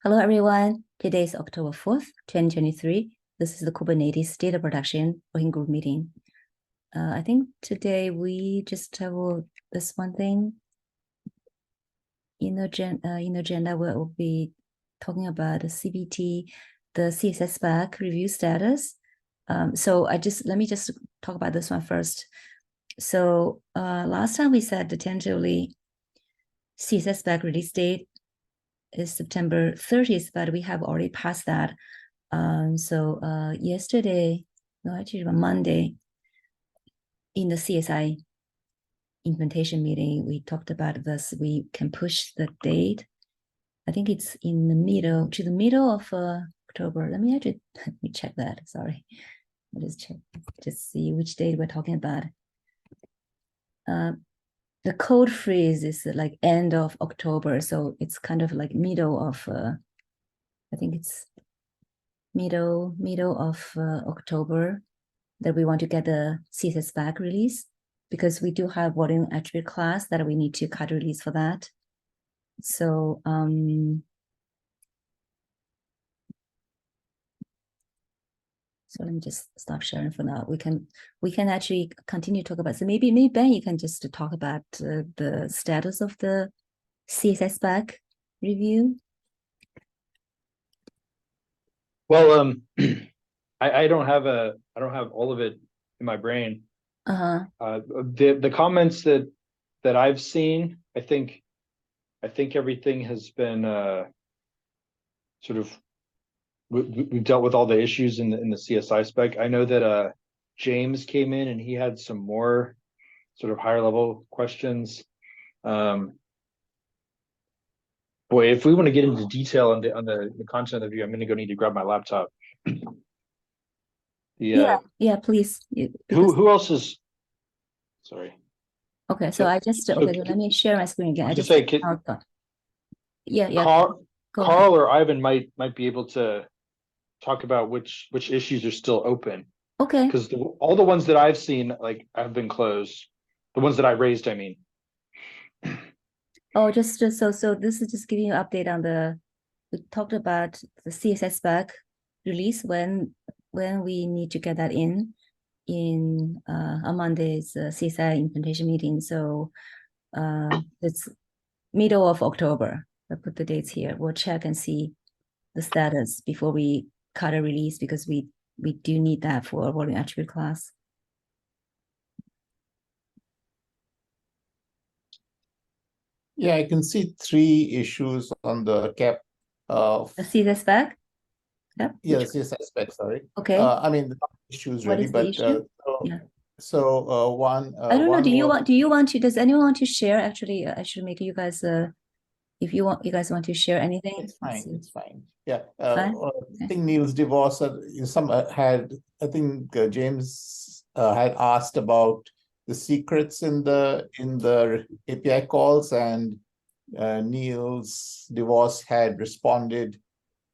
Hello, everyone. Today is October 4th, 2023. This is the Kubernetes data production working group meeting. I think today we just have this one thing in the agenda. We'll be talking about the CBT, the CSS spec review status. So let me just talk about this one first. So last time we said the tentatively CSS spec release date is September 30th, but we have already passed that. Yesterday, no, actually on Monday, in the CSI implementation meeting, we talked about this. We can push the date. I think it's in the middle of October. Let me check that. Sorry, I'll just check, just see which date we're talking about. The code freeze is like end of October, so it's kind of like middle of. I think it's middle of October that we want to get the CSS spec release, because we do have volume attribute class that we need to cut release for that. So so let me just stop sharing for now. We can actually continue to talk about. So maybe Ben, you can just talk about the status of the CSS spec review. Well, I don't have all of it in my brain. The comments that I've seen, I think everything has been sort of we've dealt with all the issues in the CSI spec. I know that James came in and he had some more sort of higher level questions. Boy, if we want to get into detail on the content of the review, I'm going to go need to grab my laptop. Yeah, please. Who else is? Sorry. Okay, so let me share my screen again. Carl or Ivan might be able to talk about which issues are still open. Okay. Because all the ones that I've seen have been closed. The ones that I raised, I mean. Oh, just so this is just giving you an update on we talked about the CSS spec release when we need to get that in on Monday's CSI implementation meeting. So it's middle of October. I put the dates here. We'll check and see the status before we cut a release, because we do need that for volume attribute class. Yeah, I can see 3 issues on the cap of the CSS spec. Yep. Yeah, the CSS spec. Sorry. Okay. I mean, the issues really, but one. I don't know. Do you want to? Does anyone want to share? Actually, I should make you guys. If you guys want to share anything, it's fine. It's fine. Yeah. I think Neil's divorce. I think James had asked about the secrets in the API calls, and Neil's divorce had responded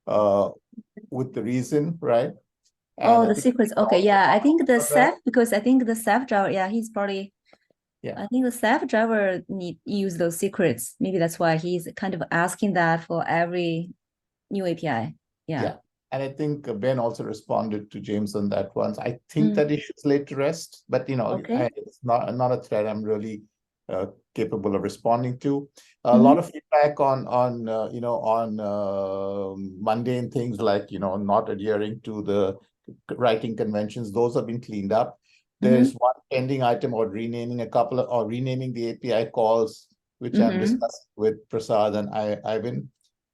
with the reason, right? And the secrets. Okay, yeah. I think the Ceph, because I think the Ceph driver, yeah, he's probably. Yeah. I think the Ceph driver use those secrets. Maybe that's why he's kind of asking that for every new API. Yeah. And I think Ben also responded to James on that once. I think that issue is laid to rest, but it's not a thread I'm really capable of responding to. A lot of feedback on mundane things like not adhering to the writing conventions. Those have been cleaned up. There's one pending item or renaming renaming the API calls, which I'm discussing with Prasad and Ivan.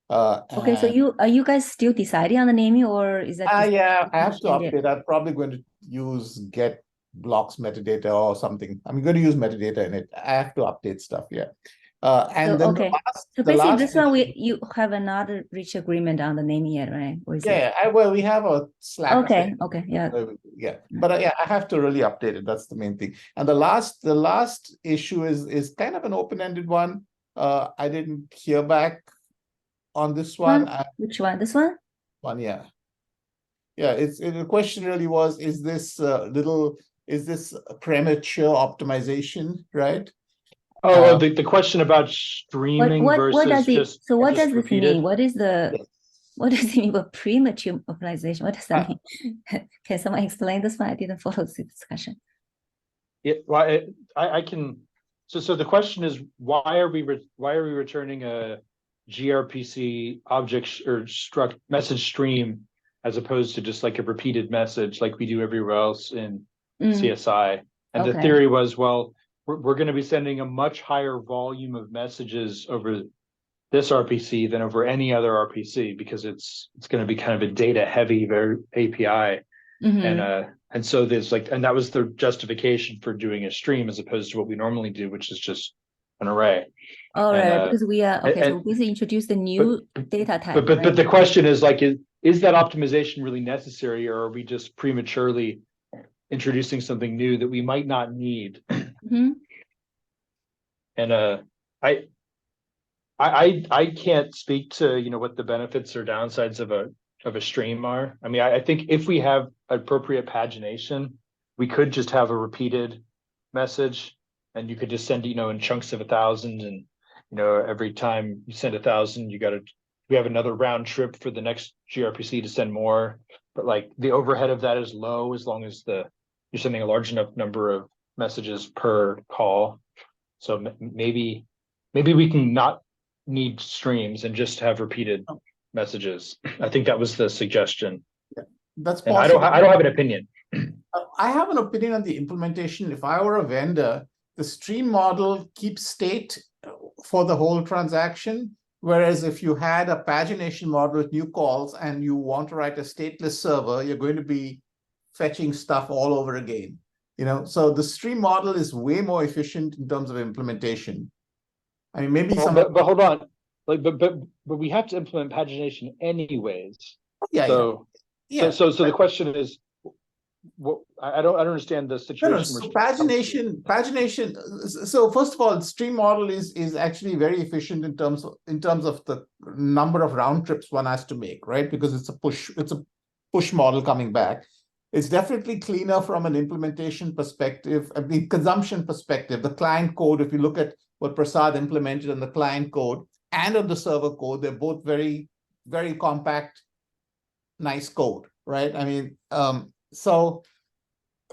Okay, so are you guys still deciding on the naming, or is that? Yeah, I have to update. I'm probably going to use get blocks metadata or something. I'm going to use metadata in it. I have to update stuff. Yeah. And then so basically this one you have another reach agreement on the naming yet, right? Well, we have a Slack. Okay, yeah. But I have to really update it. That's the main thing. And the last issue is kind of an open-ended one. I didn't hear back on this one. Which one? This one? Yeah. The question really was: is this premature optimization, right? The question about streaming versus what does this mean? What is the What does it mean by premature optimization? What does that mean? Can someone explain this one? I didn't follow the discussion. Yeah, well, I can. So the question is, why are we returning a gRPC object or struct message stream as opposed to just like a repeated message like we do everywhere else in CSI? And the theory was, well, we're going to be sending a much higher volume of messages over this RPC than over any other RPC because it's going to be kind of a data heavy API. And so there's like, and that was the justification for doing a stream as opposed to what we normally do, which is just an array. All right, because we are so we basically introduce the new data type. But the question is like, is that optimization really necessary, or are we just prematurely introducing something new that we might not need? And I can't speak to what the benefits or downsides of a stream are. I mean, I think if we have appropriate pagination, we could just have a repeated message, and you could just send in chunks of 1,000, and every time you send 1,000, we have another round trip for the next gRPC to send more. But like the overhead of that is low as long as you're sending a large enough number of messages per call. So maybe we can not need streams and just have repeated messages. I think that was the suggestion. Yeah, that's possible. I don't have an opinion. I have an opinion on the implementation. If I were a vendor, the stream model keeps state for the whole transaction, whereas if you had a pagination model with new calls and you want to write a stateless server, you're going to be fetching stuff all over again. So the stream model is way more efficient in terms of implementation. I mean, maybe but hold on, but we have to implement pagination anyways. So the question is, I don't understand the situation. So pagination. So first of all, stream model is actually very efficient in terms of the number of round trips one has to make, right? Because it's a push model coming back. It's definitely cleaner from an implementation perspective, I mean, consumption perspective. The client code, if you look at what Prasad implemented on the client code and on the server code, they're both very, very compact, nice code, right? I mean, so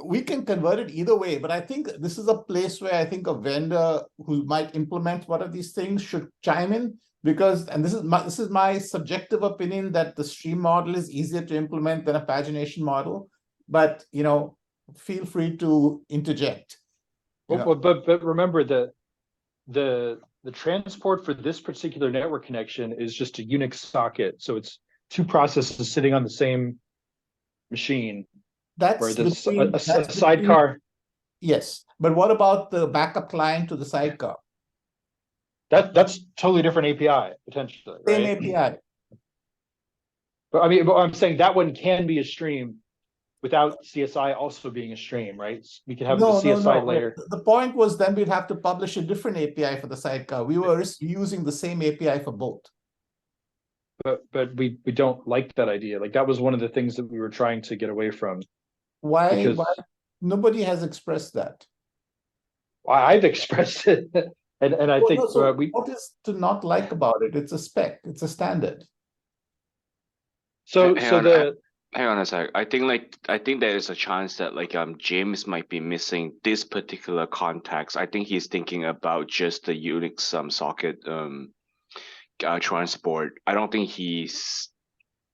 we can convert it either way, but I think this is a place where I think a vendor who might implement one of these things should chime in, because, and this is my subjective opinion, that the stream model is easier to implement than a pagination model. But feel free to interject. But remember the transport for this particular network connection is just a Unix socket, so it's two processes sitting on the same machine. That's a sidecar. Yes, but what about the backup client to the sidecar? That's totally different API potentially. Same right? API. But I mean, I'm saying that one can be a stream without CSI also being a stream, right? We could have the CSI layer. The point was then we'd have to publish a different API for the sidecar. We were using the same API for both. But we don't like that idea. Like that was one of the things that we were trying to get away from. Why nobody has expressed that? I've expressed it, and I think what is to not like about it? It's a spec. It's a standard. Hang on a sec. I think there is a chance that James might be missing this particular context. I think he's thinking about just the Unix socket transport. I don't think he's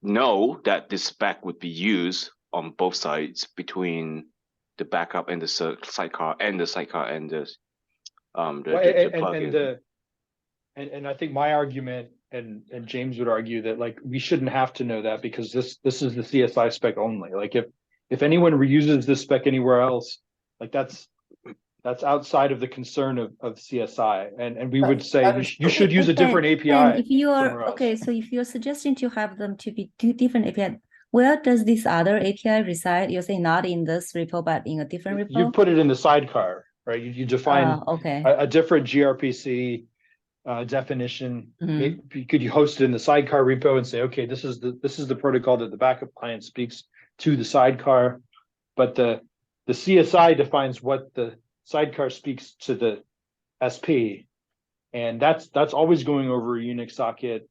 know that this spec would be used on both sides between the backup and the sidecar and the plugin. And I think my argument, and James would argue that we shouldn't have to know that, because this is the CSI spec only. Like if anyone reuses this spec anywhere else, that's outside of the concern of CSI, and we would say you should use a different API. If you are so if you're suggesting to have them to be two different API, where does this other API reside? You're saying not in this repo, but in a different repo? You put it in the sidecar, right? You define a different gRPC definition. Could you host it in the sidecar repo and say, okay, this is the protocol that the backup client speaks to the sidecar, but the CSI defines what the sidecar speaks to the SP, and that's always going over a Unix socket,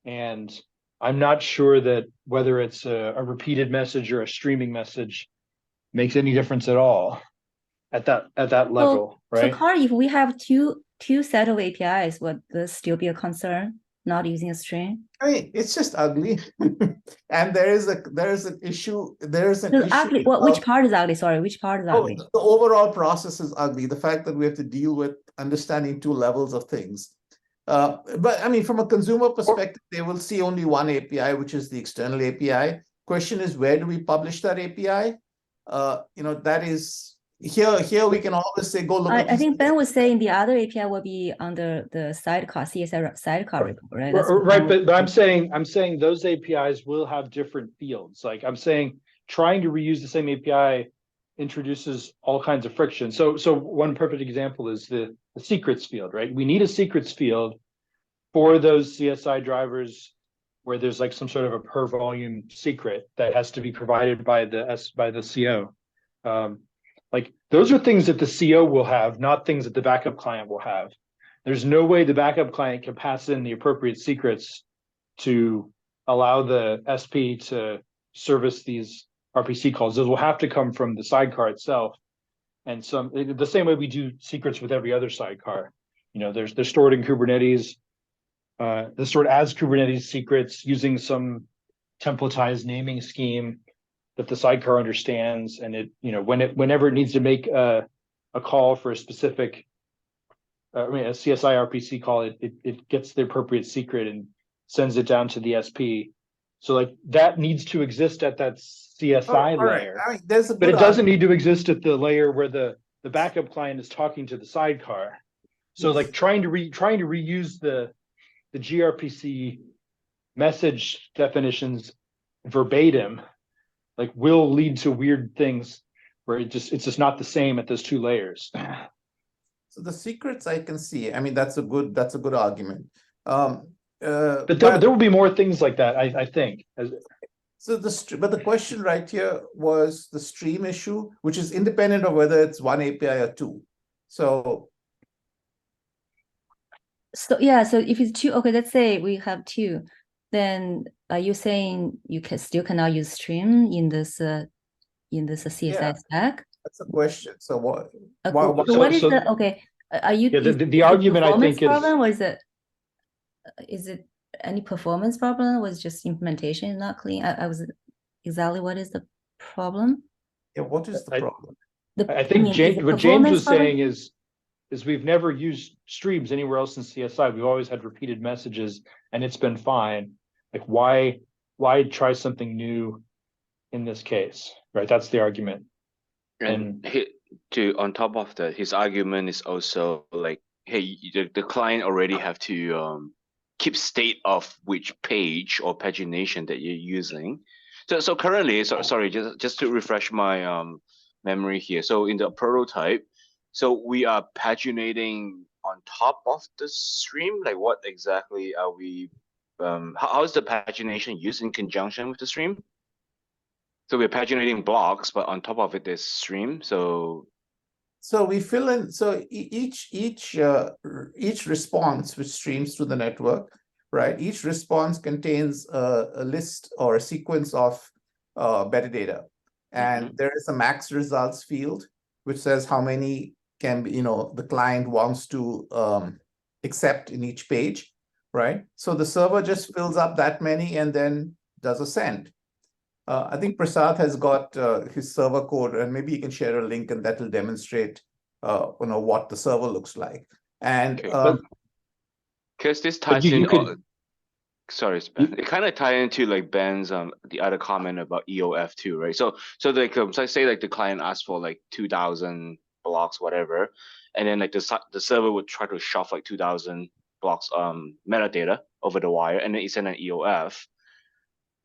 and I'm not sure that whether it's a repeated message or a streaming message makes any difference at all at that level, right? So Carl, if we have two set of APIs, would this still be a concern? Not using a string? I mean, it's just ugly, and there is an issue. Ugly. Which part is ugly? Sorry, which part is ugly? The overall process is ugly. The fact that we have to deal with understanding two levels of things. But I mean, from a consumer perspective, they will see only one API, which is the external API. Question is, where do we publish that API? That is here we can always say, go look. I think Ben was saying the other API will be under the sidecar, CSI sidecar report, right? Right, but I'm saying those APIs will have different fields. Like I'm saying, trying to reuse the same API introduces all kinds of friction. So one perfect example is the secrets field, right? We need a secrets field for those CSI drivers where there's like some sort of a per volume secret that has to be provided by the CO. Like those are things that the CO will have, not things that the backup client will have. There's no way the backup client can pass in the appropriate secrets to allow the SP to service these RPC calls. Those will have to come from the sidecar itself. And the same way we do secrets with every other sidecar. They're stored in Kubernetes. They're stored as Kubernetes secrets using some templatized naming scheme that the sidecar understands, and whenever it needs to make a call for a specific, a CSI RPC call, it gets the appropriate secret and sends it down to the SP. So like that needs to exist at that CSI layer, right. But it doesn't need to exist at the layer where the backup client is talking to the sidecar. So yes. Like trying to reuse the gRPC message definitions verbatim, like will lead to weird things where it's just not the same at those two layers. So the secrets I can see. I mean, that's a good argument. But there will be more things like that, I think. But the question right here was the stream issue, which is independent of whether it's one API or two. So yeah, so if it's two, okay, let's say we have two, then are you saying you cannot use stream in this CSI stack? That's a question. So what? So what is the okay? Are you? Yeah, the argument I think problem, or is it any performance problem? Was just implementation not clean? I was exactly what is the problem? Yeah, what is the problem? I think what James was saying is we've never used streams anywhere else in CSI. We've always had repeated messages, and it's been fine. Like why try something new in this case, right? That's the argument. And on top of that, his argument is also like, hey, the client already have to keep state of which page or pagination that you're using. So currently, sorry, just to refresh my memory here. So in the prototype, so we are paginating on top of the stream. Like what exactly are we? How is the pagination used in conjunction with the stream? So we're paginating blocks, but on top of it there's stream. So we fill in. So each response which streams to the network, right? Each response contains a list or a sequence of metadata, and there is a max results field which says how many can be, the client wants to accept in each page. Right, so the server just fills up that many and then does a send. I think Prasad has got his server code, and maybe you can share a link, and that will demonstrate, what the server looks like. And because this ties in. Sorry, Ben. It kind of ties into like Ben's the other comment about EOF too, right? So like so say like the client asks for like 2,000 blocks, whatever, and then like the server would try to shove like 2,000 blocks metadata over the wire, and then you send an EOF,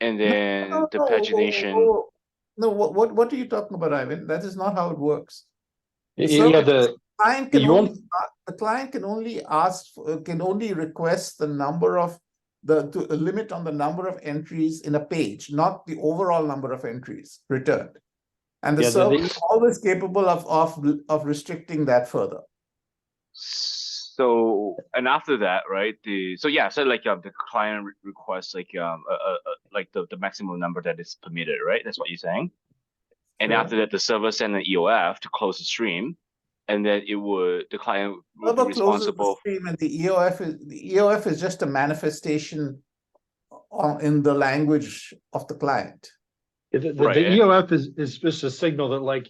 and then the pagination. No, what are you talking about, Ivan? That is not how it works. The client can only request the number of the limit on the number of entries in a page, not the overall number of entries returned. And the server is always capable of restricting that further. So, and after that, right? So like the client requests like the maximum number that is permitted, right? That's what you're saying. And Sure. after that, the server send an EOF to close the stream, and then the client will be responsible. The stream, and the EOF is just a manifestation in the language of the client. The EOF is just a signal that like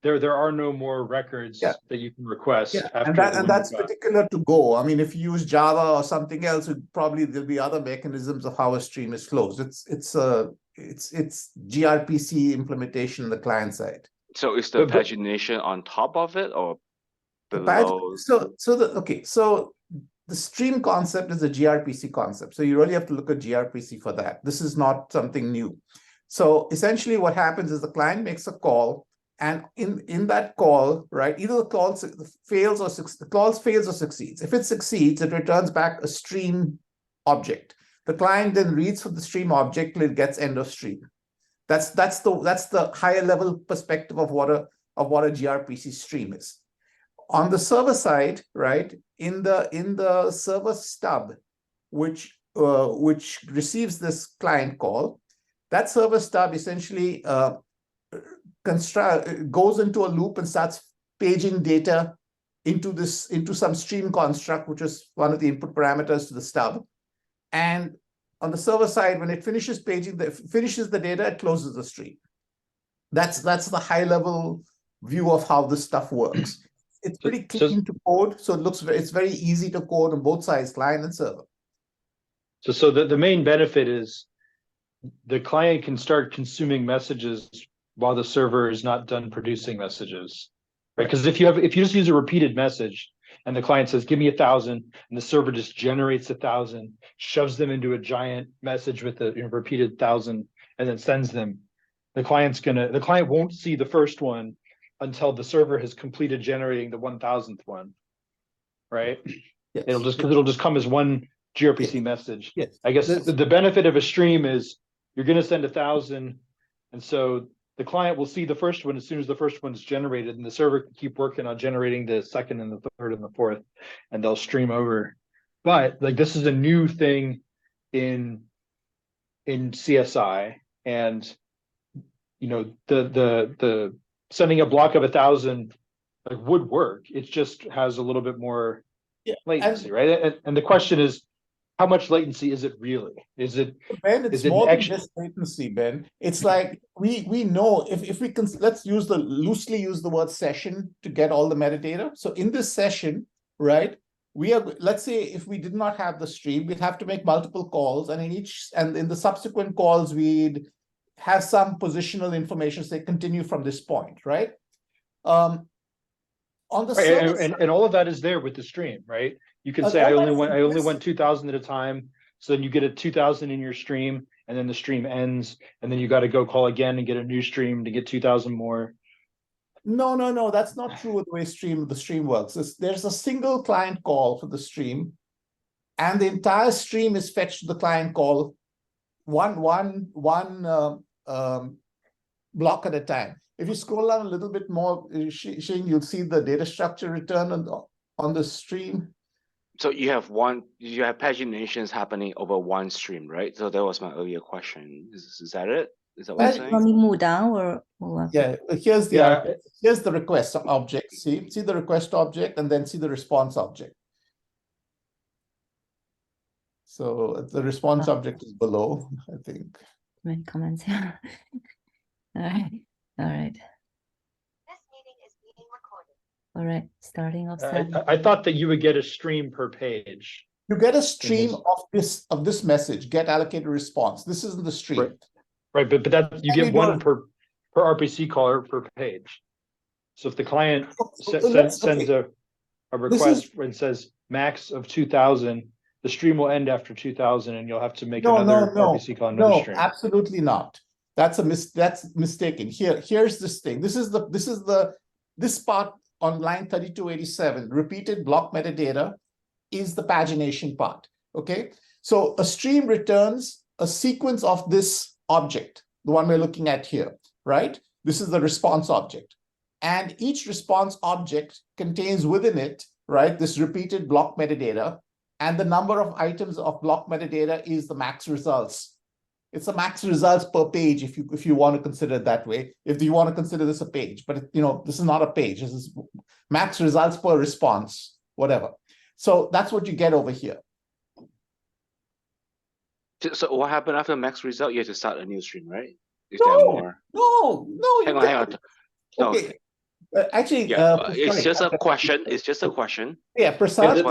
there are no more records that you can request. And that's particular to Go. I mean, if you use Java or something else, there'll be other mechanisms of how a stream is closed. It's gRPC implementation on the client side. So is the pagination on top of it or below? So the stream concept is a gRPC concept. So you really have to look at gRPC for that. This is not something new. So essentially what happens is the client makes a call, and in that call, right, either the call fails or succeeds. If it succeeds, it returns back a stream object. The client then reads from the stream object till it gets end of stream. That's the higher level perspective of what a gRPC stream is. On the server side, right, in the server stub, which receives this client call, that server stub essentially goes into a loop and starts paging data into some stream construct, which is one of the input parameters to the stub. And on the server side, when it finishes paging, finishes the data, it closes the stream. That's the high level view of how this stuff works. It's pretty clean to code, so it's very easy to code on both sides, client and server. So the main benefit is the client can start consuming messages while the server is not done producing messages, right? Because if you just use a repeated message and the client says, give me 1,000, and the server just generates 1,000, shoves them into a giant message with a repeated 1,000, and then sends them, the client won't see the first one until the server has completed generating the 1,000th one, right? Yes. It'll just come as one gRPC message. Yes. I guess the benefit of a stream is you're going to send 1,000, and so the client will see the first one as soon as the first one's generated, and the server can keep working on generating the second and the third and the fourth, and they'll stream over. But like this is a new thing in CSI, and the sending a block of 1,000 like would work. It just has a little bit more latency, right? And the question is, how much latency is it really? Is it, Ben, it's more than just latency, Ben. It's like we know if we can, let's loosely use the word session to get all the metadata. So in this session, right, let's say if we did not have the stream, we'd have to make multiple calls, and in the subsequent calls, we'd have some positional information, say continue from this point, right? On the server side, and all of that is there with the stream, right? You can say I only want 2,000 at a time. So then you get a 2,000 in your stream, and then the stream ends, and then you got to go call again and get a new stream to get 2,000 more. No, that's not true with the way the stream works. There's a single client call for the stream, and the entire stream is fetched to the client call one block at a time. If you scroll down a little bit more, Xing, you'll see the data structure return on the stream. So you have paginations happening over one stream, right? So that was my earlier question. Is that it? Is that what you're saying? Let me move down or yeah, here's the request object. See the request object, and then see the response object. So the response object is below, I think. Many comments here. All right. All right, starting off. I thought that you would get a stream per page. You get a stream of this message, get allocated response. This isn't the stream. Right, but that you get one per RPC caller per page. So if the client sends a request and says max of 2,000, the stream will end after 2,000, and you'll have to make another RPC call, another stream. No, absolutely not. That's mistaken. Here's this thing. This part on line 3287, repeated block metadata, is the pagination part. Okay, so a stream returns a sequence of this object, the one we're looking at here, right? This is the response object, and each response object contains within it, right, this repeated block metadata, and the number of items of block metadata is the max results. It's the max results per page if you want to consider it that way. If you want to consider this a page, but this is not a page. This is max results per response, whatever. So that's what you get over here. So what happened after max result? You have to start a new stream, right? Is No, there more? no. Hang on. No. Okay. Actually, it's just a question. It's just a question. Yeah, Prasad.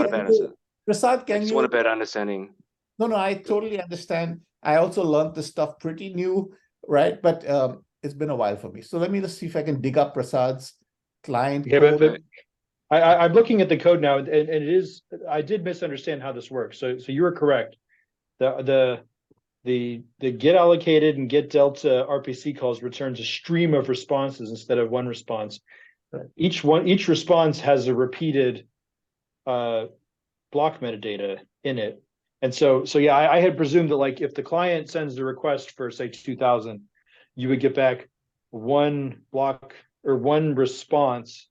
Prasad, can you? I just want a better understanding. No, I totally understand. I also learned this stuff pretty new, right? But it's been a while for me. So let me just see if I can dig up Prasad's client code. But I'm looking at the code now, and it is. I did misunderstand how this works. So you were correct. The get allocated and get delta RPC calls returns a stream of responses instead of one response. Each response has a repeated block metadata in it. And so yeah, I had presumed that like if the client sends the request for say 2000, you would get back one block or one response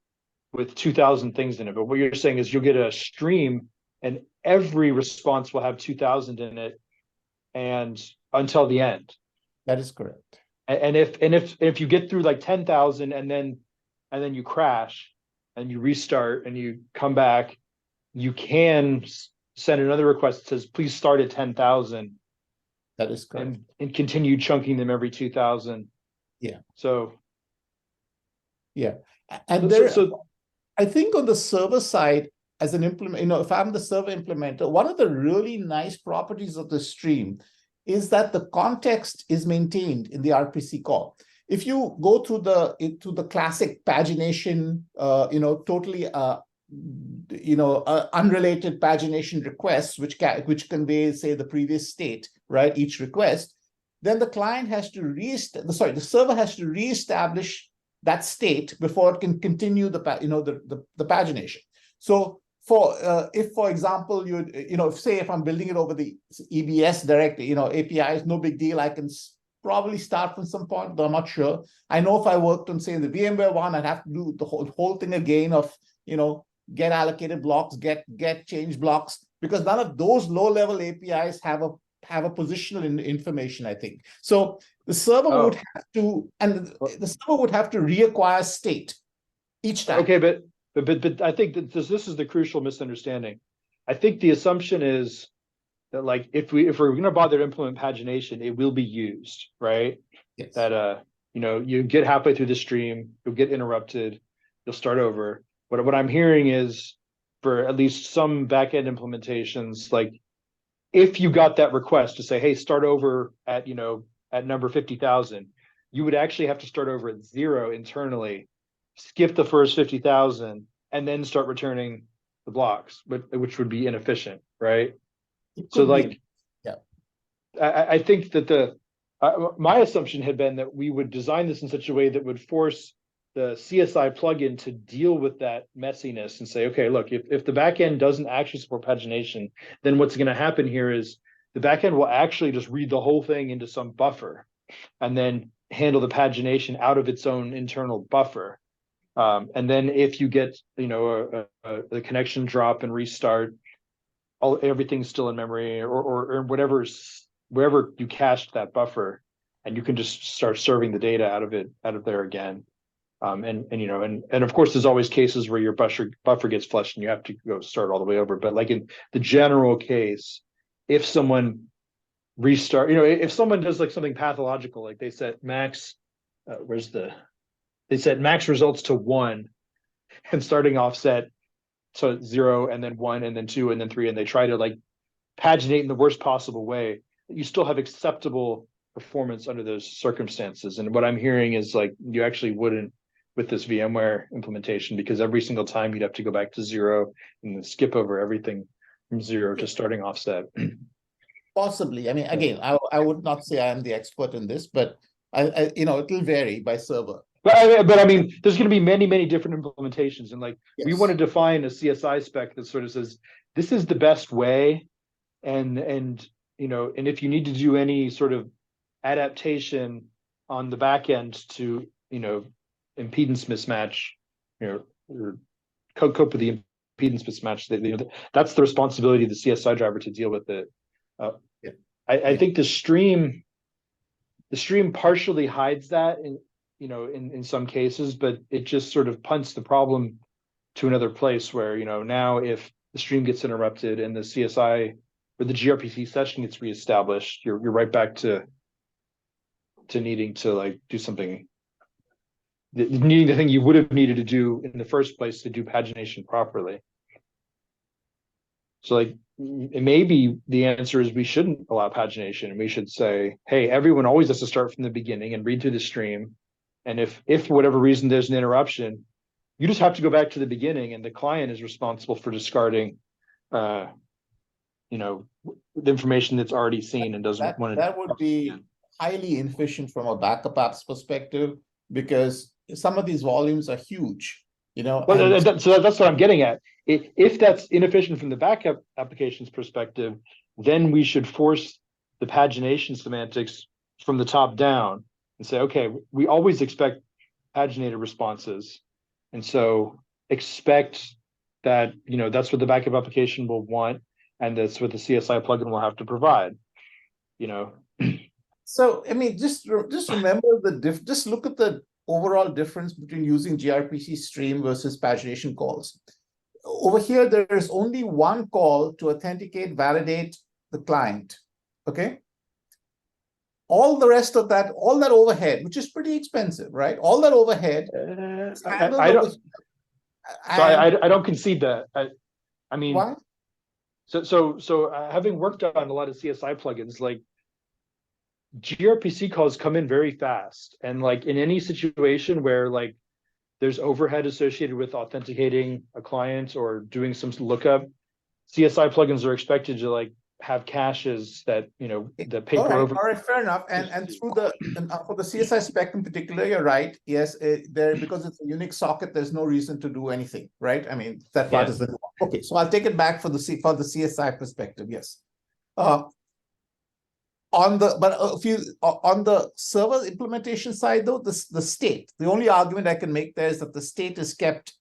with 2000 things in it. But what you're saying is you'll get a stream and every response will have 2000 in it and until the end. That is correct. And if you get through like 10,000 and then you crash and you restart and you come back, you can send another request that says, please start at 10,000. That is correct. And continue chunking them every 2,000. Yeah. So. Yeah. And I think on the server side, as an implement, if I'm the server implementer, one of the really nice properties of the stream is that the context is maintained in the RPC call. If you go to the classic pagination, totally unrelated pagination requests, which convey, say, the previous state, right? Each request, then the client has to the server has to reestablish that state before it can continue the pagination. So if, for example, if I'm building it over the EBS direct, APIs, no big deal. I can probably start from some point, though I'm not sure. I know if I worked on, say, the VMware one, I'd have to do the whole thing again of, get allocated blocks, get change blocks, because none of those low-level APIs have a positional information, I think. So the server would have to, and the server would have to reacquire state each time. Okay, but I think that this is the crucial misunderstanding. I think the assumption is that like if we're going to bother to implement pagination, it will be used, right? Yes. That you get halfway through the stream, you'll get interrupted, you'll start over. What I'm hearing is for at least some backend implementations, like if you got that request to say, hey, start over at number 50,000, you would actually have to start over at 0 internally, skip the first 50,000, and then start returning the blocks, which would be inefficient, right? So like, yeah, I think that my assumption had been that we would design this in such a way that would force the CSI plugin to deal with that messiness and say, okay, look, if the backend doesn't actually support pagination, then what's going to happen here is the backend will actually just read the whole thing into some buffer and then handle the pagination out of its own internal buffer. And then if you get, the connection drop and restart, everything's still in memory or wherever you cached that buffer, and you can just start serving the data out of there again. And of course, there's always cases where your buffer gets flushed and you have to go start all the way over. But like in the general case, if someone restart, if someone does like something pathological, like they set max, they set max results to 1 and starting offset to 0 and then 1 and then 2 and then 3, and they try to like paginate in the worst possible way, you still have acceptable performance under those circumstances. And what I'm hearing is like you actually wouldn't with this VMware implementation, because every single time you'd have to go back to 0 and then skip over everything from 0 to starting offset. Possibly. I mean, again, I would not say I am the expert in this, but it'll vary by server. But I mean, there's going to be many, many different implementations, and like we want to define a CSI spec that sort of says this is the best way, and if you need to do any sort of adaptation on the back end to impedance mismatch, or cope with the impedance mismatch. That's the responsibility of the CSI driver to deal with it. I think the stream partially hides that in some cases, but it just sort of punts the problem to another place where, now if the stream gets interrupted and the CSI or the gRPC session gets reestablished, you're right back to needing to do something, needing the thing you would have needed to do in the first place to do pagination properly. So maybe the answer is we shouldn't allow pagination, and we should say, hey, everyone always has to start from the beginning and read through the stream. And if for whatever reason there's an interruption, you just have to go back to the beginning, and the client is responsible for discarding the information that's already seen and doesn't want to. That would be highly inefficient from a backup apps perspective, because some of these volumes are huge. So that's what I'm getting at. If that's inefficient from the backup application's perspective, then we should force the pagination semantics from the top down and say, okay, we always expect paginated responses. And so expect that, that's what the backup application will want, and that's what the CSI plugin will have to provide, So, just remember just look at the overall difference between using gRPC stream versus pagination calls. Over here, there is only one call to authenticate, validate the client, okay? All the rest of that, all that overhead, which is pretty expensive, right? All that overhead. I don't concede that. Why? So having worked on a lot of CSI plugins, gRPC calls come in very fast, and in any situation where there's overhead associated with authenticating a client or doing some lookup, CSI plugins are expected to have caches that the paper over. All right, fair enough. And through for the CSI spec in particular, you're right. Yes, because it's a Unix socket, there's no reason to do anything, right? That part is okay. So I'll take it back for the CSI perspective. Yes. On the server implementation side, though, the state, the only argument I can make there is that the state is kept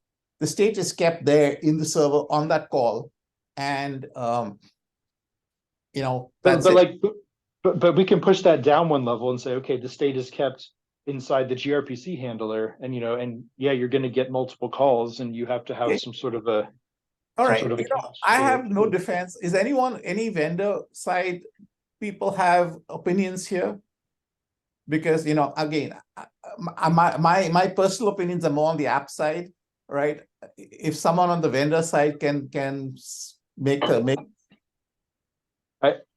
there in the server on that call, and but we can push that down one level and say, okay, the state is kept inside the gRPC handler, and you're going to get multiple calls, and you have to have some sort of a. All right, I have no defense. Is any vendor side people have opinions here? Because again, my personal opinions are more on the app side, right? If someone on the vendor side can make.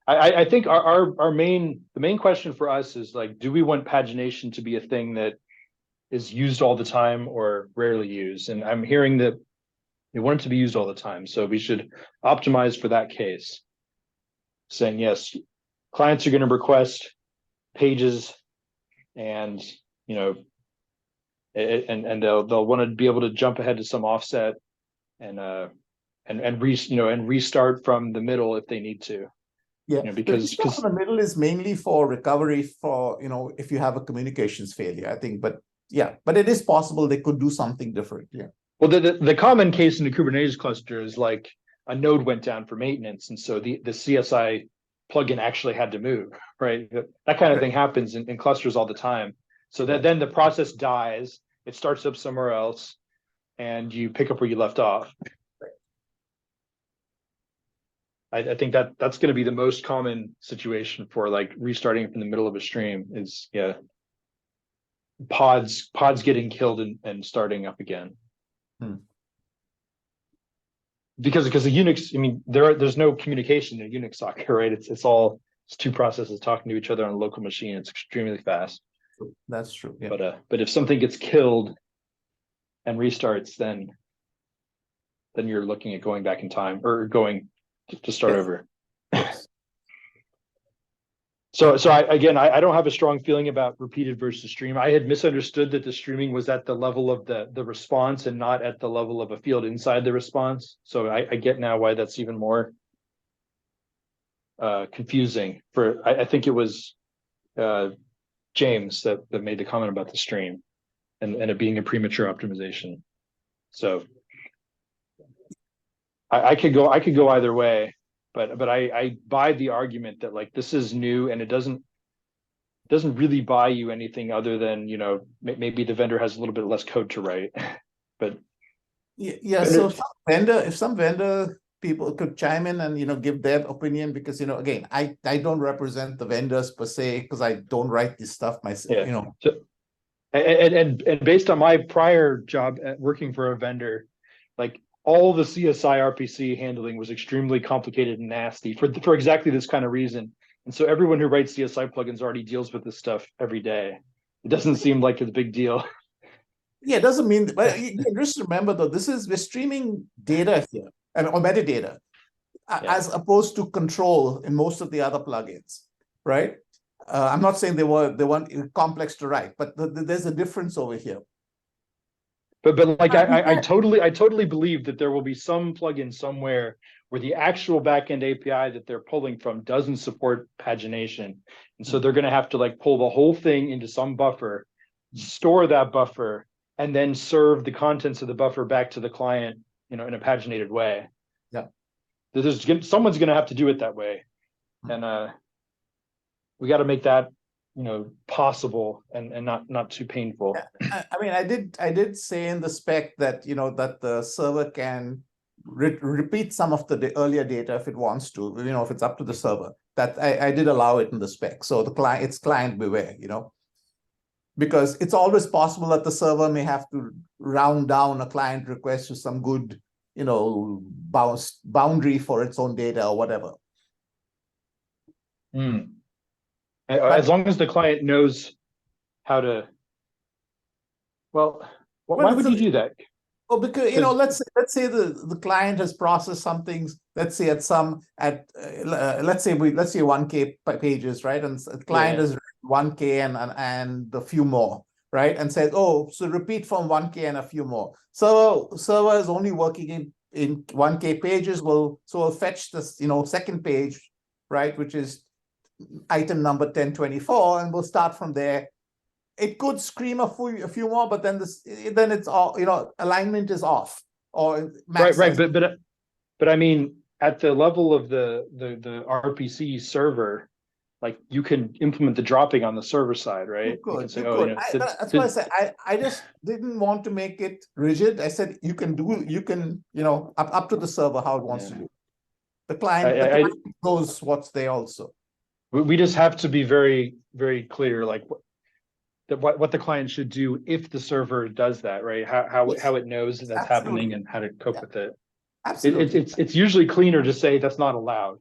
I think the main question for us is do we want pagination to be a thing that is used all the time or rarely used? And I'm hearing that we want it to be used all the time, so we should optimize for that case, saying yes, clients are going to request pages, and and they'll want to be able to jump ahead to some offset and restart from the middle if they need to. Yeah, because the middle is mainly for recovery for if you have a communications failure, I think. But it is possible they could do something different. Yeah. Well, the common case in the Kubernetes cluster is a node went down for maintenance, and so the CSI plugin actually had to move, right? That kind of thing happens in clusters all the time. So that then the process dies, it starts up somewhere else, and you pick up where you left off. I think that's going to be the most common situation for restarting from the middle of a stream is pods getting killed and starting up again. Because the Unix, there's no communication in a Unix socket, right? It's two processes talking to each other on a local machine. It's extremely fast. That's true. Yeah. But if something gets killed and restarts, then you're looking at going back in time or going to start over. So I don't have a strong feeling about repeated versus stream. I had misunderstood that the streaming was at the level of the response and not at the level of a field inside the response. So I get now why that's even more confusing. I think it was James that made the comment about the stream and it being a premature optimization. So I could go either way, but I buy the argument that like this is new and it doesn't really buy you anything other than, you know, maybe the vendor has a little bit less code to write. But yeah, so if some vendor people could chime in and, you know, give their opinion, because, you know, again, I don't represent the vendors per se, because I don't write this stuff myself, yeah. you know. So, and based on my prior job at working for a vendor, like all the CSI RPC handling was extremely complicated and nasty for exactly this kind of reason. And so everyone who writes CSI plugins already deals with this stuff every day. It doesn't seem like it's a big deal. Yeah, it doesn't mean, but just remember though, we're streaming data here, or metadata, as opposed to control in most of the other plugins, right? I'm not saying they weren't complex to write, but there's a difference over here. But like I totally believe that there will be some plugin somewhere where the actual backend API that they're pulling from doesn't support pagination, and so they're going to have to like pull the whole thing into some buffer, store that buffer, and then serve the contents of the buffer back to the client, you know, in a paginated way. Yeah, someone's going to have to do it that way, and we got to make that, you know, possible and not too painful. I mean, I did say in the spec that, you know, that the server can repeat some of the earlier data if it wants to, you know, if it's up to the server. That I did allow it in the spec. So the client, it's client beware, you know, because it's always possible that the server may have to round down a client request to some good, you know, boundary for its own data or whatever. As long as the client knows how to, well, why would you do that? Well, because, you know, let's say the client has processed some things. Let's say let's say 1K pages, right? And the client has 1K and a few more, right? And says, oh, so repeat from 1K and a few more. So server is only working in 1K pages. So we'll fetch this, you know, second page, right, which is item number 1024, and we'll start from there. It could scream a few more, but then then it's all, you know, alignment is off or right. But I mean, at the level of the RPC server, like you can implement the dropping on the server side, right? You could. That's why I said I just didn't want to make it rigid. I said you can, you know, up to the server how it wants to do. The client knows what's there also. We just have to be very, very clear, like what the client should do if the server does that, right? How it knows that's happening and how to cope with it. Absolutely. It's usually cleaner to say that's not allowed,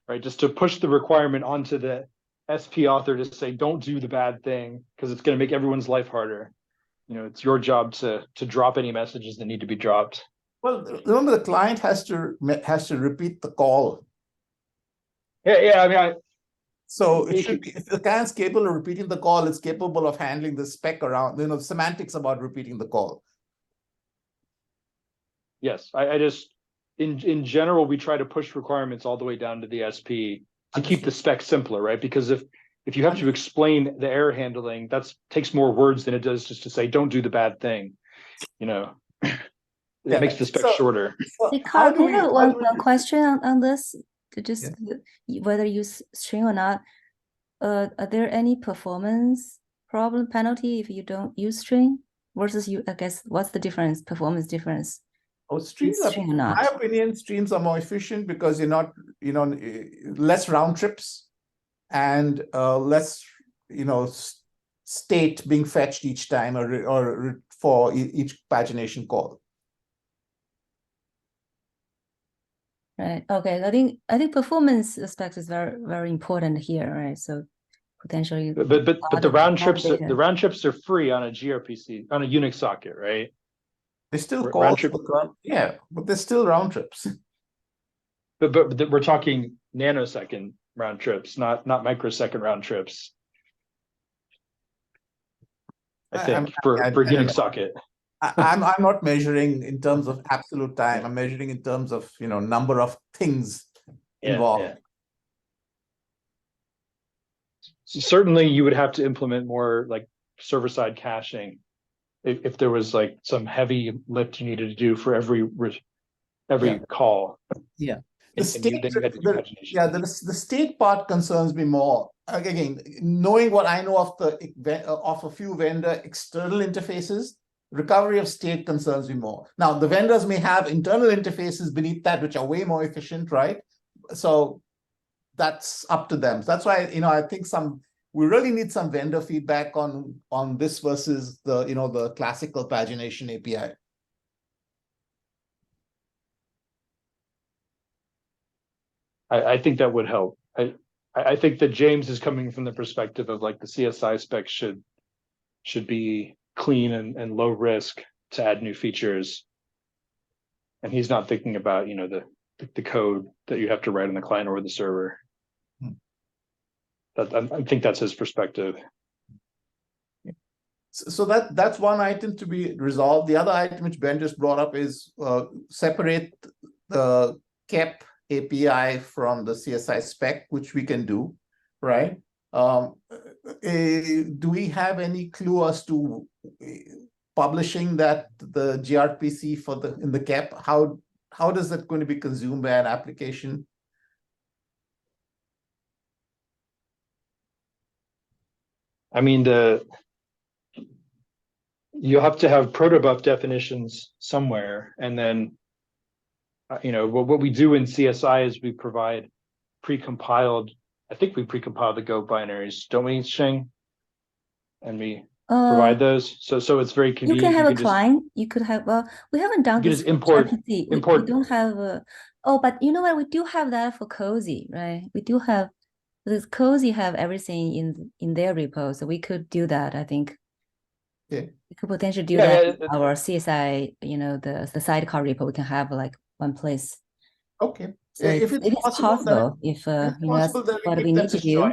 right? Just to push the requirement onto the SP author to say don't do the bad thing, because it's going to make everyone's life harder. You know, it's your job to drop any messages that need to be dropped. Well, remember the client has to repeat the call. Yeah. I mean, so it should be, if the client's capable of repeating the call, it's capable of handling the spec around, you know, semantics about repeating the call. Yes, I just, in general, we try to push requirements all the way down to the SP to keep the spec simpler, right? Because if you have to explain the error handling, takes more words than it does just to say, don't do the bad thing, you know. It makes the spec shorter. Hey, Carl, I have one question on this. To just whether you use string or not, are there any performance problem penalty if you don't use string versus you? I guess what's the difference? Performance difference? Oh, streams are, in my opinion, streams are more efficient because you're not, you know, less round trips and less, you know, state being fetched each time or for each pagination call. Right. Okay. I think performance aspect is very, very important here, right? So potentially, but the round trips are free on a gRPC, on a Unix socket, right? They still call but they're still round trips. But we're talking nanosecond round trips, not microsecond round trips. I think for Unix socket. I'm not measuring in terms of absolute time. I'm measuring in terms of, you know, number of things involved. Yeah. So certainly, you would have to implement more like server-side caching if there was like some heavy lift you needed to do for every every call. Yeah. The state part concerns me more. Again, knowing what I know of a few vendor external interfaces, recovery of state concerns me more. Now, the vendors may have internal interfaces beneath that, which are way more efficient, right? So that's up to them. That's why, I think we really need some vendor feedback on this versus the classical pagination API. I think that would help. I think that James is coming from the perspective of like the CSI specs should be clean and low risk to add new features. And he's not thinking about, the code that you have to write on the client or the server. I think that's his perspective. So that's one item to be resolved. The other item which Ben just brought up is separate the KEP API from the CSI spec, which we can do, right? Do we have any clue as to publishing that the gRPC in the KEP? How does that going to be consumed by an application? I mean, you have to have protobuf definitions somewhere, and then what we do in CSI is we provide precompiled. I think we precompile the Go binaries, don't we, Xing? And we provide those, so it's very convenient. You can have a client. You could have. Well, we haven't done this. Just import. We don't have. But you know what? We do have that for Cozy, right? We do have. This Cozy have everything in their repo, so we could do that. I think. Yeah. We could potentially do that. Our CSI, the sidecar repo, we can have like one place. Okay. So if it's possible, if that's what we need to do.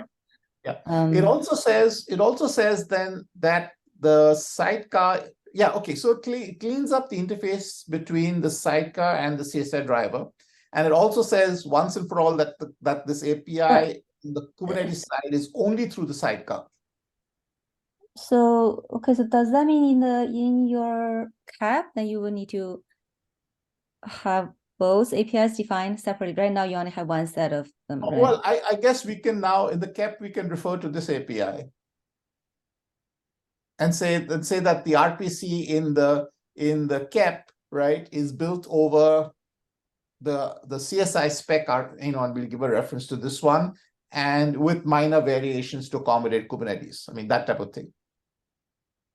Yeah. It also says then that the sidecar. Yeah. Okay. So it cleans up the interface between the sidecar and the CSI driver, and it also says once and for all that this API in the Kubernetes side is only through the sidecar. So so does that mean in your CAP then you will need to have both APIs defined separately? Right now you only have one set of them. Right? Well, I guess we can now in the CAP we can refer to this API and say that the RPC in the CAP, right, is built over the CSI spec. And we'll give a reference to this one, and with minor variations to accommodate Kubernetes. I mean, that type of thing.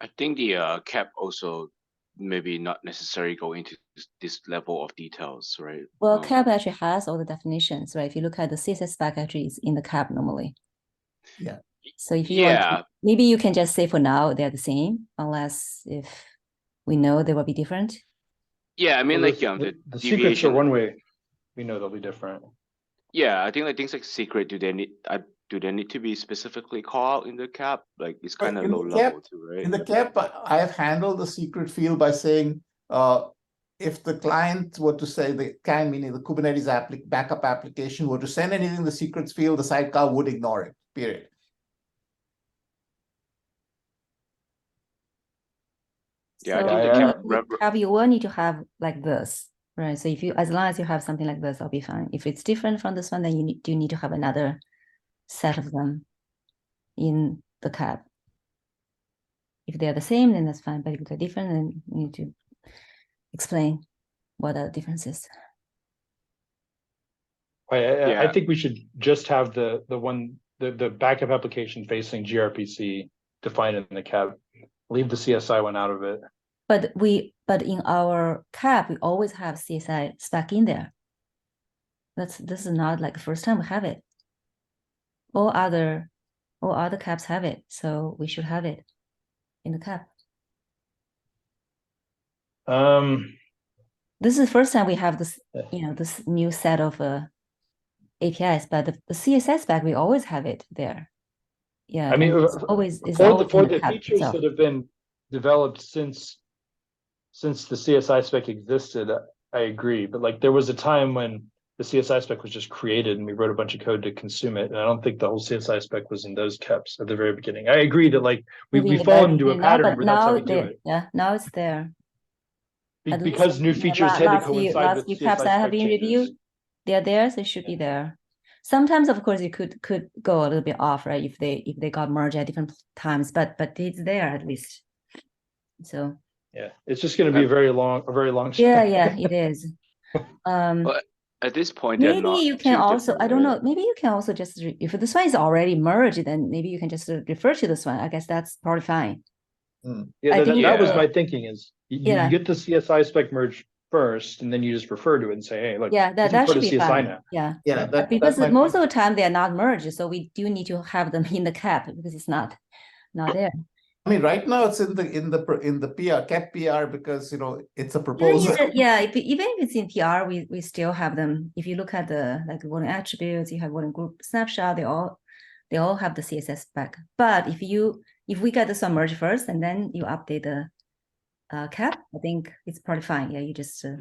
I think the CAP also maybe not necessarily go into this level of details, right? Well, CAP actually has all the definitions, right? If you look at the CSS spec, actually is in the CAP normally. Yeah. So if you want, maybe you can just say for now they're the same, unless if we know they will be different. Yeah, I mean, well, like the secrets are one way. We know they'll be different. Yeah, I think like things like secret, do they need to be specifically called out in the CAP? Like it's kind of low level too, right? In the CAP, I have handled the secret field by saying if the client were to say meaning the Kubernetes backup application were to send anything in the secrets field, the sidecar would ignore it, period. Yeah, I think the CAP you will need to have like this. Right. So as long as you have something like this, I'll be fine. If it's different from this one, then you do need to have another set of them in the CAP. If they're the same, then that's fine. But if they're different, then you need to explain what are the differences. I think we should just have the backup application facing gRPC defined in the CAP. Leave the CSI one out of it. But in our CAP, we always have CSI spec in there. This is not like the first time we have it. All other CAPs have it, so we should have it in the CAP. This is the first time we have this, this new set of APIs, but the CSS spec we always have it there. Yeah, I mean, it's always for the features that have been developed since the CSI spec existed, I agree. But like there was a time when the CSI spec was just created and we wrote a bunch of code to consume it. And I don't think the whole CSI spec was in those CAPs at the very beginning. I agree that like we fall into a pattern where that's how we do it. Yeah, now it's there. because new features had to coincide last with few CSI caps that have spec been changes. reviewed, they're there, so it should be there. Sometimes, of course, you could go a little bit off, right? If they got merged at different times, but it's there at least. So yeah, it's just going to be a very long yeah, it is. But at this point, maybe you can also, I don't know, right? maybe you can also just if this one is already merged, then maybe you can just refer to this one. I guess that's probably fine. Yeah, that was my thinking. Is you get the CSI spec merge first, and then you just refer to it and say, hey, look, yeah, that should be CSI fine. now. Yeah, because most of the time they are not merged, so we do need to have them in the cap because it's not there. I mean, right now it's in the PR cap PR because it's a proposal. Even if it's in PR, we still have them. If you look at the voting attributes, you have voting group snapshot. They all have the CSS spec. But if we get this one merged first and then you update the cap, I think it's probably fine. Yeah, you just if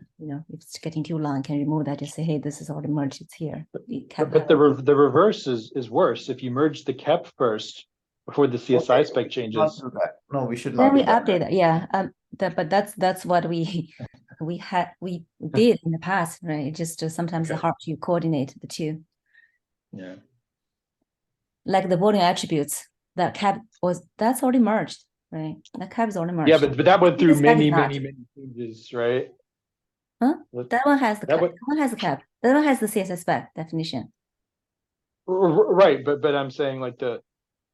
it's getting too long, can remove that. Just say, hey, this is already merged. It's here. But the reverse is worse. If you merge the cap first before the CSI spec changes. No, we should not. Then we update it. Yeah. But that's what we did in the past, right? It just sometimes it's hard to coordinate the two. Yeah. Like the voting attributes, that cap that's already merged, right? That cap is already merged. Yeah, but that went through many changes, right? Huh? That one has the cap. That one has the cap. That one has the CSS spec definition. Right, but I'm saying like the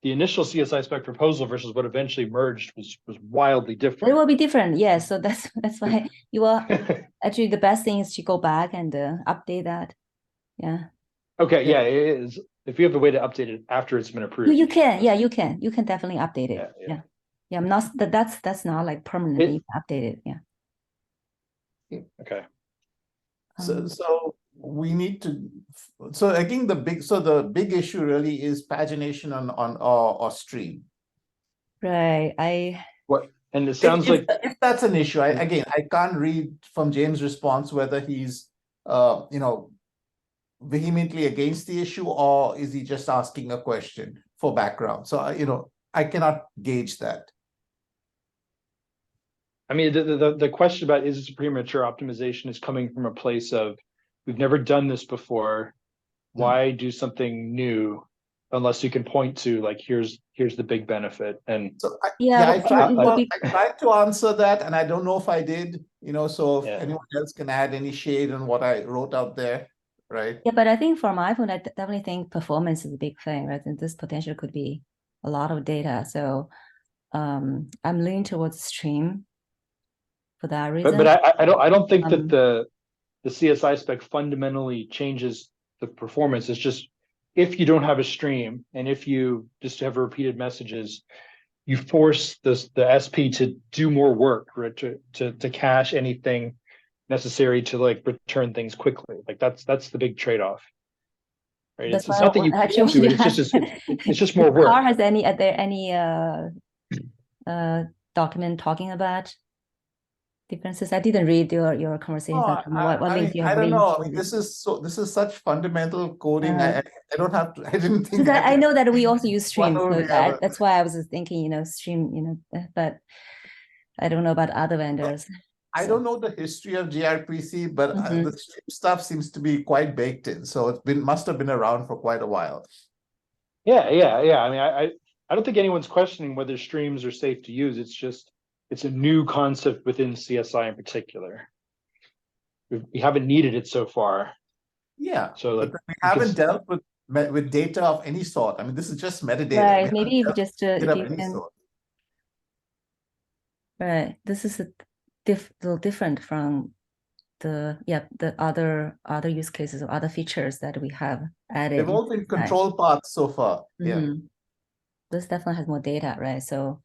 initial CSI spec proposal versus what eventually merged was wildly different. It will be different, yeah. So that's why you are actually the best thing is to go back and update that. Yeah. Okay, yeah, it is. If you have a way to update it after it's been approved, you can. Yeah, you can. You can definitely update it. Yeah. I'm not that's not like permanently updated. Yeah. Okay. So we need to. So I think the big issue really is pagination on or stream. Right. And it sounds like if that's an issue, I can't read from James' response whether he's vehemently against the issue or is he just asking a question for background. So I cannot gauge that. I mean, the question about is this a premature optimization is coming from a place of we've never done this before. Why do something new unless you can point to like here's the big benefit? And so I tried to answer that, and I don't know if I did. So if anyone else can add any shade on what I wrote out there, right? Yeah, but I think for my iPhone, I definitely think performance is a big thing, right? And this potential could be a lot of data. So I'm leaning towards stream for that reason. But I don't think that the CSI spec fundamentally changes the performance. It's just if you don't have a stream and if you just have repeated messages, you force the SP to do more work, right? To cache anything necessary to like return things quickly. Like that's the big trade-off. Right. It's not that you can't do it, it's just more work. Are there any document talking about differences? I didn't read your conversation. I don't know. I mean, this is such fundamental coding. I don't have to. I didn't think. I know that we also use stream, so that's why I was thinking, stream, but I don't know about other vendors. I don't know the history of gRPC, but the stream stuff seems to be quite baked in. So must have been around for quite a while. Yeah. I mean, I don't think anyone's questioning whether streams are safe to use. It's a new concept within CSI in particular. We haven't needed it so far. Yeah. So like we haven't dealt with data of any sort. I mean, this is just metadata. Right. Maybe if just right. This is a little different from the other use cases or other features that we have added. They've all been control paths so far. Yeah. This definitely has more data, right? So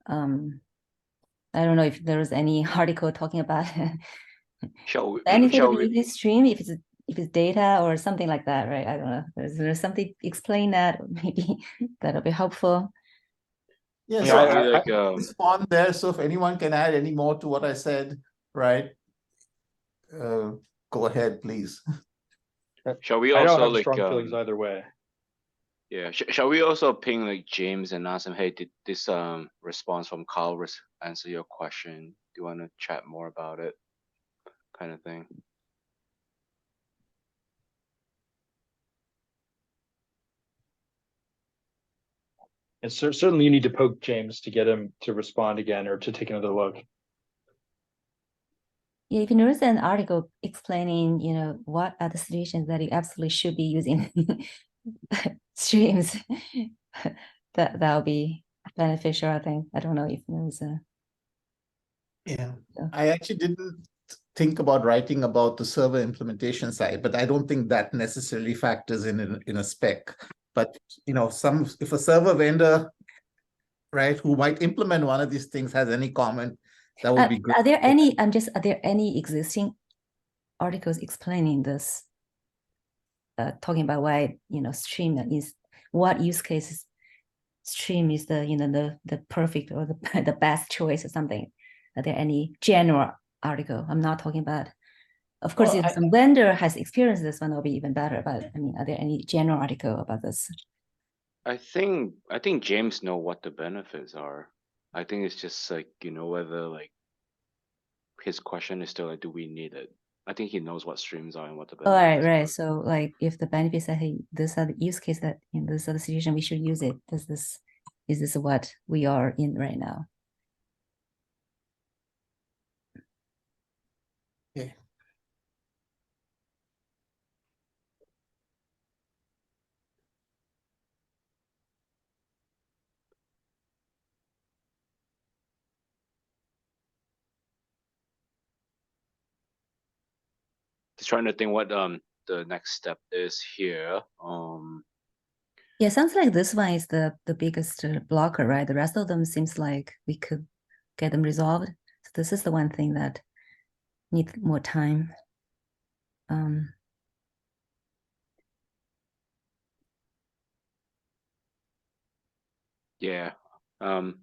I don't know if there was any article talking about anything to do stream, if it's data or something like that, right? I don't know. There's something explain that, maybe that'll be helpful. Yeah, so I respond there. So if anyone can add any more to what I said, right? Go ahead, please. Shall we also I don't have strong feelings either way. Yeah, shall we also ping like James and ask him, hey, did this response from Carl answer your question? Do you want to chat more about it? Kind of thing. And certainly you need to poke James to get him to respond again or to take another look. Yeah, if you notice an article explaining, what are the situations that you absolutely should be using streams, that'll be beneficial, I think. I don't know if there's a... Yeah, I actually didn't think about writing about the server implementation side, but I don't think that necessarily factors in a spec. But if a server vendor, right, who might implement one of these things has any comment, that would be great. Are there any existing articles explaining this? Talking about why stream is what use cases stream is the perfect or the best choice or something. Are there any general article? I'm not talking about. Of course, if some vendor has experienced this one, it'll be even better. But I mean, are there any general article about this? I think James know what the benefits are. I think it's just like, whether like his question is still like, do we need it? I think he knows what streams are and what the benefits right. are. So like if the benefits are, hey, these are the use case that in this other situation we should use it. Is this what we are in right now? Yeah. Just trying to think what the next step is here. Yeah, sounds like this one is the biggest blocker, right? The rest of them seems like we could get them resolved. So this is the one thing that needs more time. Yeah. It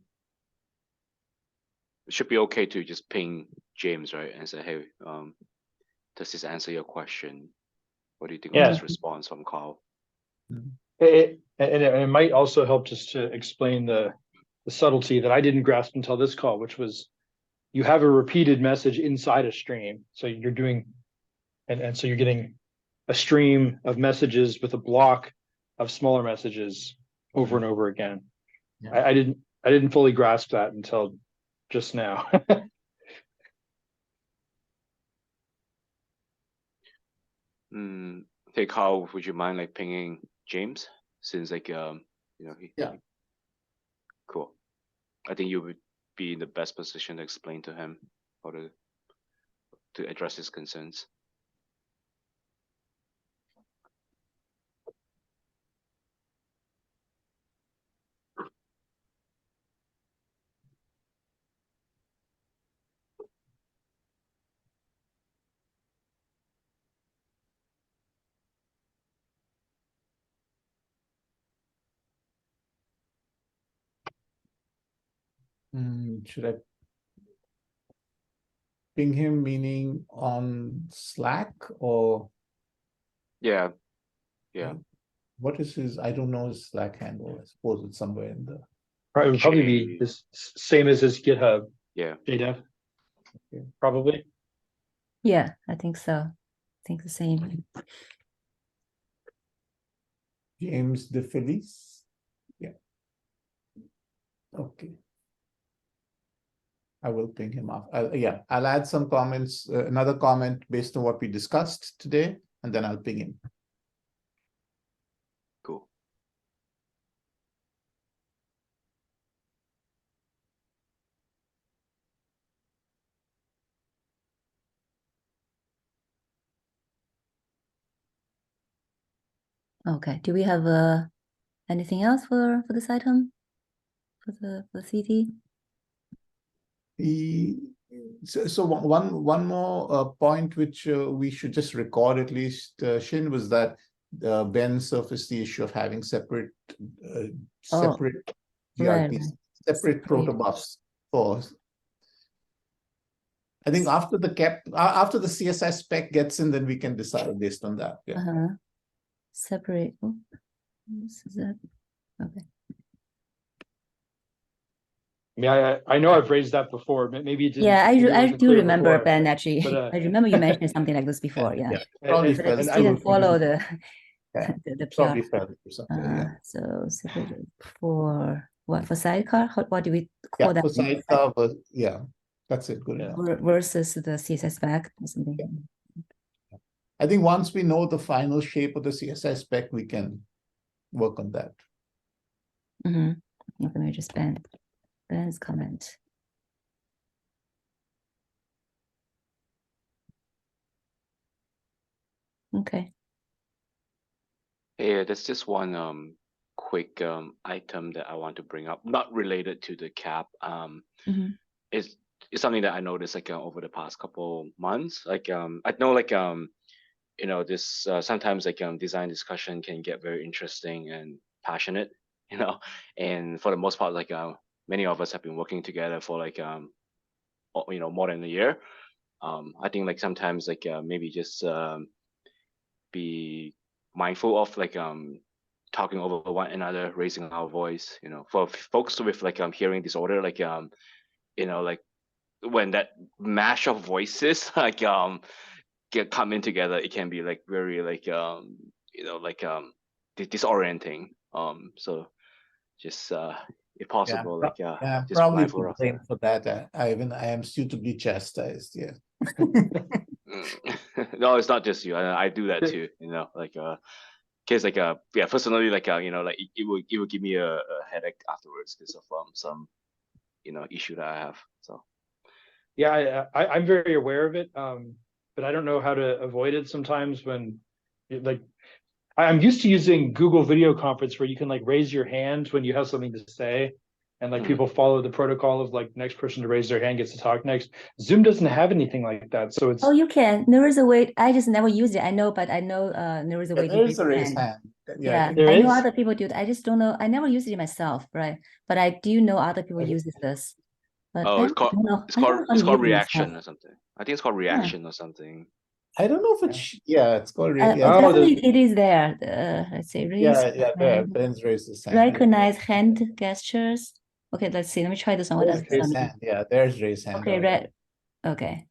should be okay to just ping James, right? And say, hey, does this answer your question? What do you think of this response from Carl? It might also help just to explain the subtlety that I didn't grasp until this call, which was you have a repeated message inside a stream. So you're doing, and so you're getting a stream of messages with a block of smaller messages over and over again. Yeah. I didn't fully grasp that until just now. Hey Carl, would you mind like pinging James? Since like yeah. Cool. I think you would be in the best position to explain to him how to address his concerns. Should I ping him, meaning on Slack or? Yeah. What is his? I don't know his Slack handle. I suppose it's somewhere in the. It would probably be the same as his GitHub. Yeah. JDev. Okay. Probably. Yeah, I think so. I think the same. James De Felice. Yeah. Okay. I will ping him up. I'll add some comments, another comment based on what we discussed today, and then I'll ping him. Cool. Okay. Do we have anything else for this item? For the CT? So one more point which we should just record at least, Shin, was that Ben surfaced the issue of having separate GRPs, right. separate protobufs for. I think after the CSS spec gets in, then we can decide based on that. Yeah. Separate. Oh, this is that. Okay. mean, I know I've raised that before, but maybe it didn't. Yeah, maybe it I wasn't do clear remember, before, Ben, actually. but, I remember you mentioned something like this before, yeah. Probably But I just felt didn't to- follow the Yeah, the PR. probably felt or something. Yeah. So for what, for sidecar? What do we call that? For sidecar, but yeah, that's it. Good enough. Versus the CSS spec or something. I think once we know the final shape of the CSS spec, we can work on that. Let me just Ben's comment. Okay. Yeah, there's just one quick item that I want to bring up, not related to the cap. It's something that I noticed like over the past couple months. Like I know like you know, this sometimes like design discussion can get very interesting and passionate, you know, and for the most part like many of us have been working together for like you know, more than a year. I think like sometimes like maybe just be mindful of like talking over one another, raising our voice, you know, for folks with like hearing disorder, like you know, like when that mash of voices like get coming together, it can be like very like you know, like disorienting. So just if possible, like just probably mindful of blame that. for that. I am suitably chastised. Yeah. No, it's not just you. I do that too. You know, like case like yeah, personally like you know, like it will give me a headache afterwards because of some you know, issue that I have. So yeah, I'm very aware of it, but I don't know how to avoid it sometimes when like I'm used to using Google Video Conference where you can like raise your hand when you have something to say, and like people follow the protocol of like next person to raise their hand gets to talk next. Zoom doesn't have anything like that, so it's. Oh, you can. There is a way. I just never used it. I know, but I know there is a way to raise a raise hand. hand. Yeah, There I know is? other people do it. I just don't know. I never used it myself, right? But I do know other people Okay. uses this. But oh, I it's called don't know. I don't know how to use it reaction myself. or something. I think it's called reaction or something. I don't know if it's it's called Definitely it is there. Let's say raise there. Ben's raised his hand. recognize hand gestures. Okay, let's see. Let me try this one. What does this one mean? Yeah, there's raise hand. Okay, okay.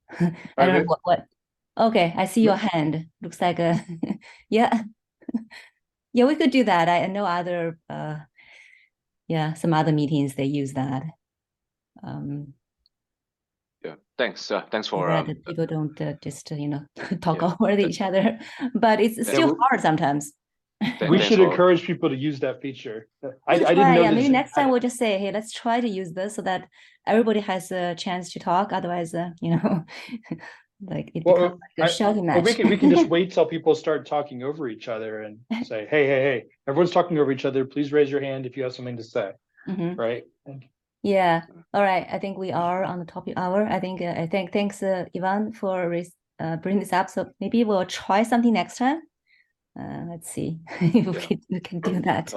I don't know what. Okay, I see your hand. Looks like a yeah. Yeah, we could do that. I know other some other meetings they use that. Yeah, thanks. Thanks for that people don't just you know, talk over each other, but it's still hard sometimes. We should encourage people to use that feature. I didn't know. Yeah, maybe next time we'll just say, hey, let's try to use this so that everybody has a chance to talk. Otherwise, you know, like it becomes like a shouting match. We can just wait till people start talking over each other and say, hey, everyone's talking over each other. Please raise your hand if you have something to say. Right. Yeah. All right. I think we are on the topic hour. I think thanks Ivan for bringing this up. So maybe we'll try something next time. Let's see if we can do that.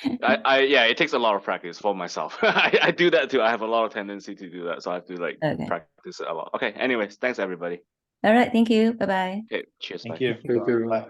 Yeah, it takes a lot of practice for myself. I do that too. I have a lot of tendency to do that, so I have to like practice it a lot. Okay. Anyways, thanks everybody. All right. Thank you. Bye bye. Okay. Cheers. Thank bye. you. Bye.